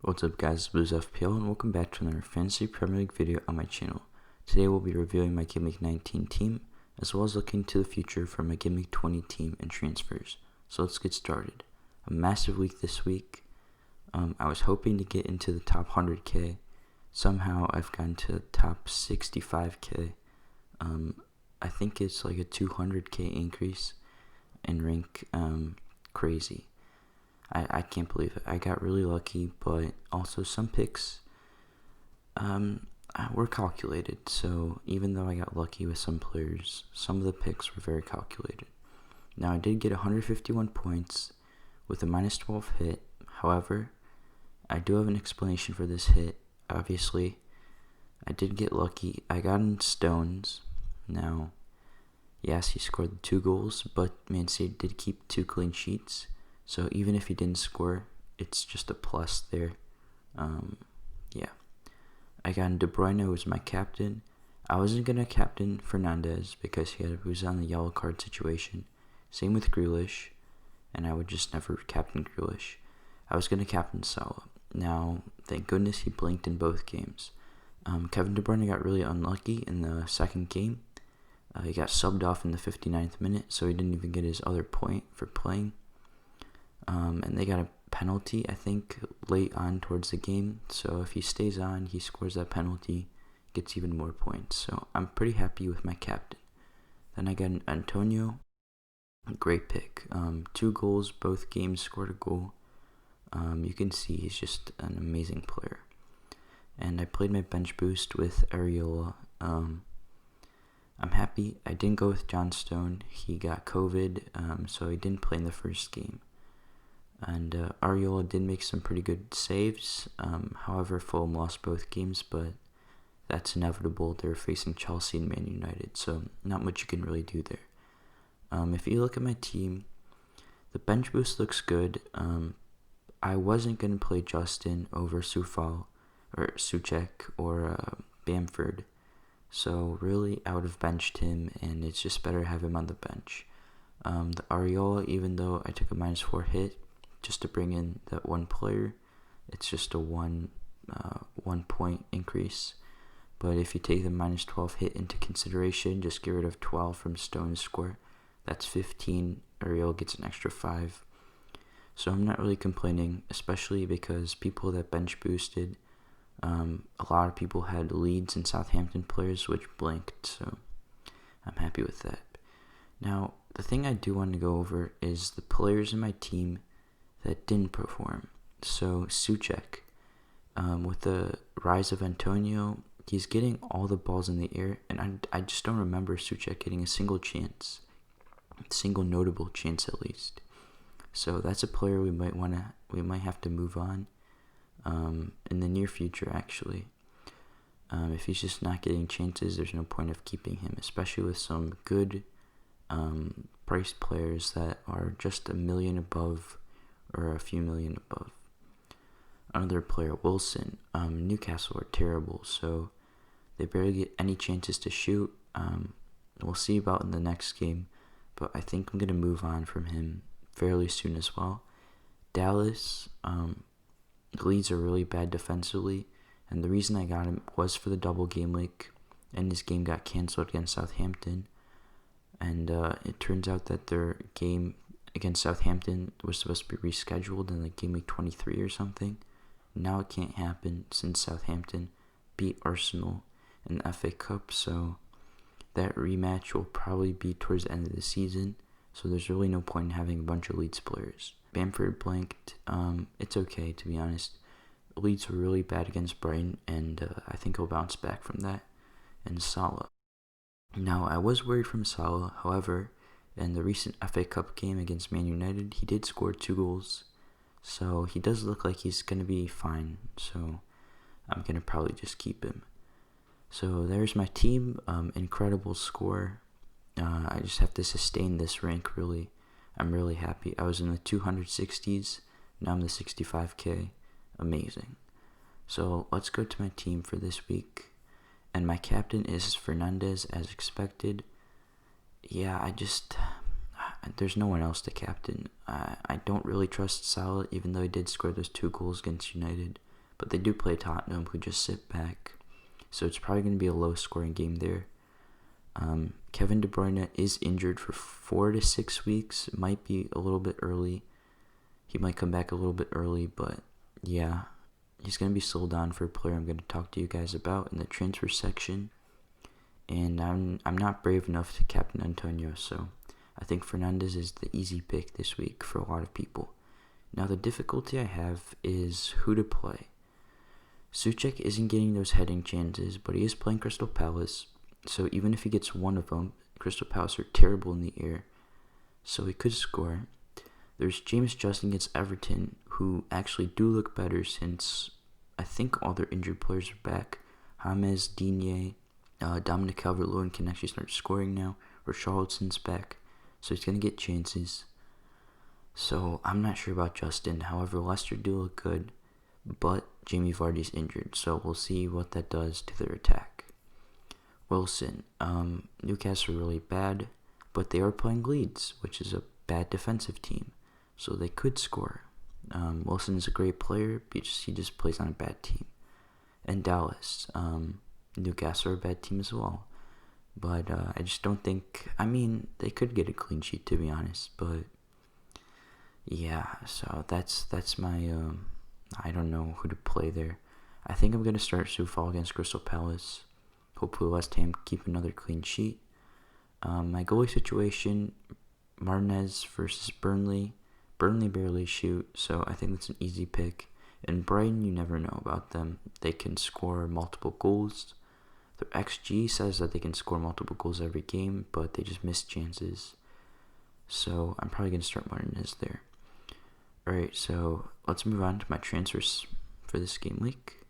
What's up guys, bluesfpl, and welcome back to another Fantasy Premier League video on my channel. Today we'll be reviewing my GW19 team, as well as looking to the future for my GW20 team and transfers. So let's get started. A massive week this week. I was hoping to get into the top 100k. Somehow I've gotten to the top 65k. I think it's like a 200k increase in rank. Crazy. I can't believe it. I got really lucky, but also some picks were calculated. So even though I got lucky with some players, some of the picks were very calculated. Now I did get 151 points with a -12 hit. However, I do have an explanation for this hit. Obviously, I did get lucky. I got in Stones. Now, yes, he scored the 2 goals, but Man City did keep 2 clean sheets. So even if he didn't score, it's just a plus there. Yeah. I got De Bruyne, who was my captain. I wasn't going to captain Fernandez because he was on the yellow card situation. Same with Grealish, and I would just never captain Grealish. I was going to captain Salah. Now, thank goodness he blinked in both games. Kevin De Bruyne got really unlucky in the second game. He got subbed off in the 59th minute, so he didn't even get his other point for playing. And they got a penalty, I think, late on towards the game. So if he stays on, he scores that penalty, gets even more points. So I'm pretty happy with my captain. Then I got an Antonio. Great pick. 2 goals, both games scored a goal. You can see he's just an amazing player. And I played my bench boost with Areola. I'm happy. I didn't go with John Stone. He got COVID, so he didn't play in the first game. And Areola did make some pretty good saves. However, Fulham lost both games, but that's inevitable. They're facing Chelsea and Man United, so not much you can really do there. If you look at my team, the bench boost looks good. I wasn't going to play Justin over Soufal or Souček or Bamford, so really I would have benched him, and it's just better to have him on the bench. The Areola, even though I took a -4 hit, just to bring in that one player, it's just a one point increase. But if you take the -12 hit into consideration, just get rid of 12 from Stone's score, that's 15. Areola gets an extra 5. So I'm not really complaining, especially because people that bench boosted, a lot of people had Leeds and Southampton players which blinked, so I'm happy with that. Now, the thing I do want to go over is the players in my team that didn't perform. So Souček, with the rise of Antonio, he's getting all the balls in the air, and I just don't remember Souček getting a single notable chance at least. So that's a player we might have to move on in the near future. Actually, if he's just not getting chances, there's no point of keeping him, especially with some good priced players that are just a million above or a few million above. Another player, Wilson. Newcastle are terrible, so they barely get any chances to shoot. We'll see about in the next game, but I think I'm going to move on from him fairly soon as well. Dallas, Leeds are really bad defensively, and the reason I got him was for the double game week, and his game got cancelled against Southampton, and it turns out that their game against Southampton was supposed to be rescheduled in like game week 23 or something. Now it can't happen since Southampton beat Arsenal in the FA Cup, so that rematch will probably be towards the end of the season, so there's really no point in having a bunch of Leeds players. Bamford blanked. It's okay, to be honest. Leeds were really bad against Brighton, and I think he'll bounce back from that. And Salah. Now, I was worried from Salah, however, in the recent FA Cup game against Man United, he did score 2 goals. So he does look like he's going to be fine. So I'm going to probably just keep him. So there's my team. Incredible score. I just have to sustain this rank, really. I'm really happy. I was in the 260s. Now I'm the 65k. Amazing. So let's go to my team for this week. And my captain is Fernandez, as expected. Yeah, there's no one else to captain. I don't really trust Salah, even though he did score those 2 goals against United. but they do play Tottenham, who just sit back. So it's probably going to be a low-scoring game there. Kevin De Bruyne is injured for 4 to 6 weeks. It might be a little bit early. He might come back a little bit early, but yeah, he's going to be sold on for a player I'm going to talk to you guys about in the transfer section. And I'm not brave enough to captain Antonio, so I think Fernandes is the easy pick this week for a lot of people. Now the difficulty I have is who to play. Souček isn't getting those heading chances, but he is playing Crystal Palace, so even if he gets one of them, Crystal Palace are terrible in the air, so he could score. There's James Justin against Everton, who actually do look better since I think all their injured players are back. James, Digne, Dominic Calvert-Lewin can actually start scoring now. Richarlison's back, so he's going to get chances. So I'm not sure about Justin. However, Leicester do look good, but Jamie Vardy's injured, so we'll see what that does to their attack. Wilson, Newcastle are really bad, but they are playing Leeds, which is a bad defensive team, so they could score. Wilson is a great player, but he just plays on a bad team. And Dallas, Newcastle are a bad team as well, but I just don't think, they could get a clean sheet, to be honest, but yeah, so that's my, I don't know who to play there. I think I'm going to start Soufal against Crystal Palace. Hopefully West Ham keep another clean sheet. My goalie situation, Martinez versus Burnley. Burnley barely shoot, so I think that's an easy pick. And Brighton, you never know about them. They can score multiple goals. Their XG says that they can score multiple goals every game, but they just miss chances. So I'm probably going to start Martinez there. Alright, so let's move on to my transfers for this game week.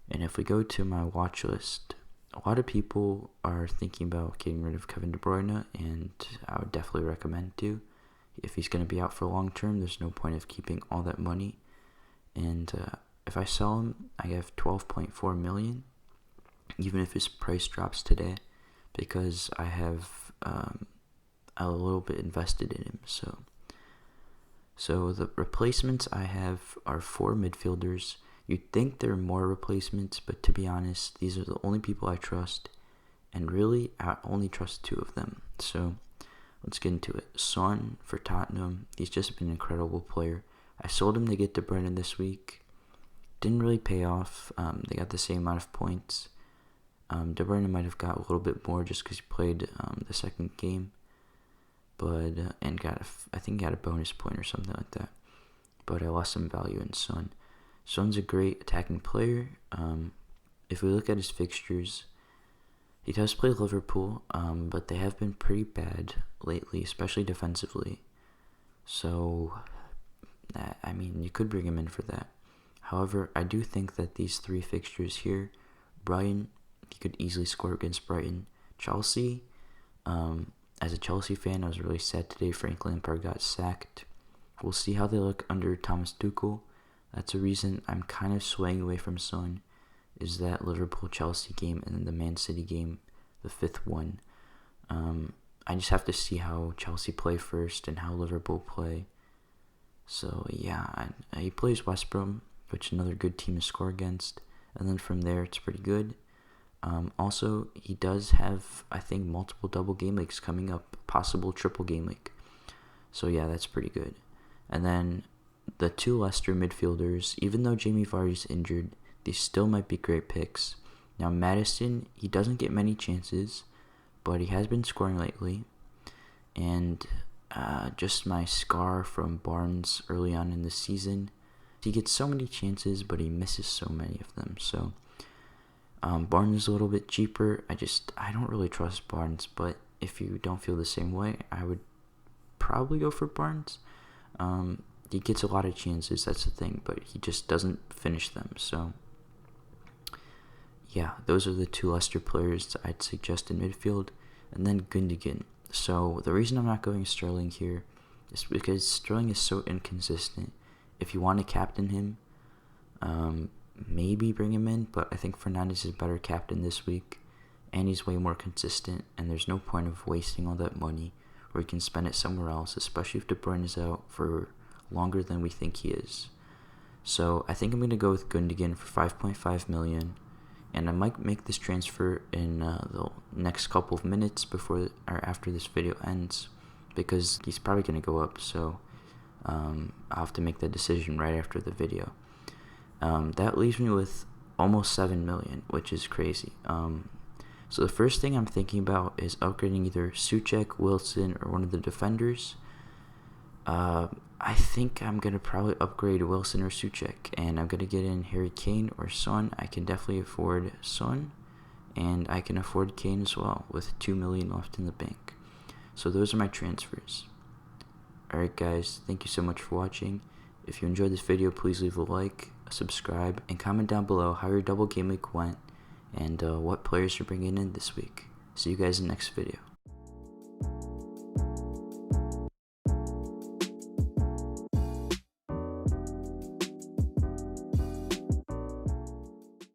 And if we go to my watch list, a lot of people are thinking about getting rid of Kevin De Bruyne, and I would definitely recommend to. If he's going to be out for long term, there's no point of keeping all that money. And if I sell him, I have 12.4 million, even if his price drops today, because I have a little bit invested in him. So the replacements I have are 4 midfielders. You'd think there are more replacements, but to be honest, these are the only people I trust, and really, I only trust 2 of them. So let's get into it. Son for Tottenham, he's just been an incredible player. I sold him to get De Bruyne this week. Didn't really pay off. They got the same amount of points. De Bruyne might have got a little bit more just because he played the second game, but and I think he got a bonus point or something like that. But I lost some value in Son. Son's a great attacking player. If we look at his fixtures, he does play Liverpool, but they have been pretty bad lately, especially defensively. So, you could bring him in for that. However, I do think that these 3 fixtures here, Brighton, he could easily score against Brighton. Chelsea, as a Chelsea fan, I was really sad today Frank Lampard got sacked. We'll see how they look under Thomas Tuchel. That's a reason I'm kind of swaying away from Son, is that Liverpool-Chelsea game and then the Man City game, the 5th one. I just have to see how Chelsea play first and how Liverpool play. So yeah, he plays West Brom, which is another good team to score against, and then from there it's pretty good. Also, he does have, I think, multiple double game weeks coming up, possible triple game week. So yeah, that's pretty good. And then the 2 Leicester midfielders, even though Jamie Vardy's injured, these still might be great picks. Now Maddison, he doesn't get many chances, but he has been scoring lately. And just my scar from Barnes early on in the season, he gets so many chances, but he misses so many of them. So Barnes is a little bit cheaper. I don't really trust Barnes, but if you don't feel the same way, I would probably go for Barnes. He gets a lot of chances, that's the thing, but he just doesn't finish them. So yeah, those are the 2 Leicester players that I'd suggest in midfield. And then Gundogan. So the reason I'm not going Sterling here is because Sterling is so inconsistent. If you want to captain him, maybe bring him in, but I think Fernandes is better captain this week, and he's way more consistent, and there's no point of wasting all that money, where you can spend it somewhere else, especially if De Bruyne is out for longer than we think he is. So I think I'm going to go with Gundogan for 5.5 million. And I might make this transfer in the next couple of minutes before or after this video ends, because he's probably going to go up. So I'll have to make that decision right after the video. That leaves me with almost 7 million, which is crazy. So the first thing I'm thinking about is upgrading either Souček, Wilson, or one of the defenders. I think I'm going to probably upgrade Wilson or Souček, and I'm going to get in Harry Kane or Son. I can definitely afford Son, and I can afford Kane as well with 2 million left in the bank. So those are my transfers. Alright guys, thank you so much for watching. If you enjoyed this video, please leave a like, subscribe, and comment down below how your double game week went and what players you're bringing in this week. See you guys in the next video.